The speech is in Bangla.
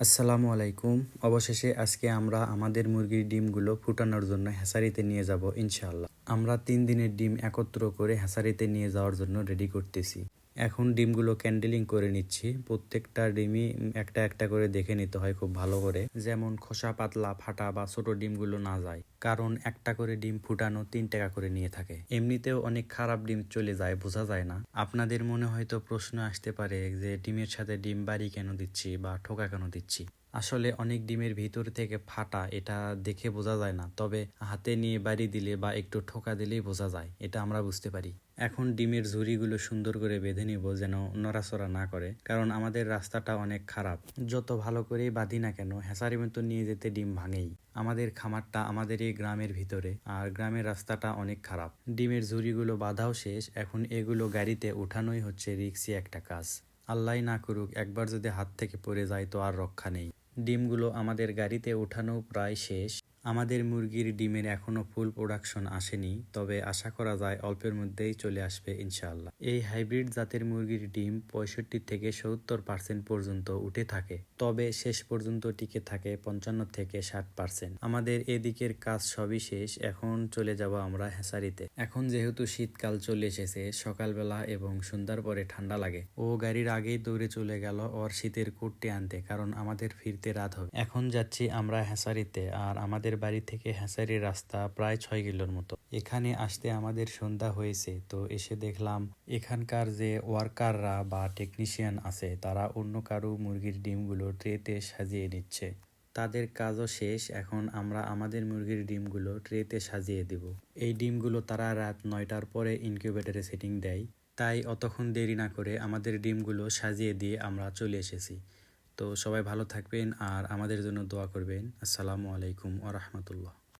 আসসালামু আলাইকুম। অবশেষে আজকে আমরা আমাদের মুরগির ডিমগুলো ফুটানোর জন্য হ্যাচারিতে নিয়ে যাব ইনশাআল্লাহ। আমরা 3 দিনের ডিম একত্র করে হ্যাচারিতে নিয়ে যাওয়ার জন্য রেডি করতেছি। এখন ডিমগুলো ক্যান্ডেলিং করে নিচ্ছি। প্রত্যেকটা ডিমই একটা একটা করে দেখে নিতে হয় খুব ভালো করে, যেমন খোসা পাতলা, ফাটা বা ছোট ডিমগুলো না যায়। কারণ একটা করে ডিম ফুটানো 3 টাকা করে নিয়ে থাকে। এমনিতেও অনেক খারাপ ডিম চলে যায়, বোঝা যায় না। আপনাদের মনে হয়তো প্রশ্ন আসতে পারে যে ডিমের সাথে ডিম বাড়ি কেন দিচ্ছি বা ঠোকা কেন দিচ্ছি। আসলে অনেক ডিমের ভিতর থেকে ফাটা, এটা দেখে বোঝা যায় না, তবে হাতে নিয়ে বাড়ি দিলে বা একটু ঠোকা দিলেই বোঝা যায়, এটা আমরা বুঝতে পারি। এখন ডিমের ঝুড়িগুলো সুন্দর করে বেঁধে নিব যেন নড়াচড়া না করে, কারণ আমাদের রাস্তাটা অনেক খারাপ। যত ভালো করেই বাঁধি না কেন, হ্যাচারি মতো নিয়ে যেতে ডিম ভাঙেই। আমাদের খামারটা আমাদের এই গ্রামের ভিতরে, আর গ্রামের রাস্তাটা অনেক খারাপ। ডিমের ঝুড়িগুলো বাঁধাও শেষ, এখন এগুলো গাড়িতে উঠানোই হচ্ছে রিক্সি একটা কাজ। আল্লাহ না করুক একবার যদি হাত থেকে পড়ে যায় তো আর রক্ষা নেই। ডিমগুলো আমাদের গাড়িতে ওঠানো প্রায় শেষ। আমাদের মুরগির ডিমের এখনো ফুল প্রোডাকশন আসেনি, তবে আশা করা যায় অল্পের মধ্যেই চলে আসবে ইনশাআল্লাহ। এই হাইব্রিড জাতের মুরগির ডিম 65 থেকে 70% পর্যন্ত উঠে থাকে, তবে শেষ পর্যন্ত টিকে থাকে 55 থেকে 60%। আমাদের এদিকের কাজ সবই শেষ, এখন চলে যাব আমরা হ্যাচারিতে। এখন যেহেতু শীতকাল চলে এসেছে, সকালবেলা এবং সন্ধ্যার পরে ঠান্ডা লাগে। ও গাড়ির আগেই দৌড়ে চলে গেল ওর শীতের কোটটি আনতে, কারণ আমাদের ফিরতে রাত হবে। এখন যাচ্ছি আমরা হ্যাচারিতে, আর আমাদের বাড়ি থেকে হ্যাচারির রাস্তা প্রায় 6 কিলোর মতো। এখানে আসতে আমাদের সন্ধ্যা হয়েছে, তো এসে দেখলাম এখানকার যে ওয়ার্কাররা বা টেকনিশিয়ান আছে তারা অন্য কারো মুরগির ডিমগুলো ট্রেতে সাজিয়ে নিচ্ছে। তাদের কাজও শেষ, এখন আমরা আমাদের মুরগির ডিমগুলো ট্রেতে সাজিয়ে দেব। এই ডিমগুলো তারা রাত 9টার পরে ইনকিউবেটরে সেটিং দেয়, তাই অতক্ষণ দেরি না করে আমাদের ডিমগুলো সাজিয়ে দিয়ে আমরা চলে এসেছি। তো সবাই ভালো থাকবেন আর আমাদের জন্য দোয়া করবেন। আসসালামু আলাইকুম ওয়া রাহমাতুল্লাহ।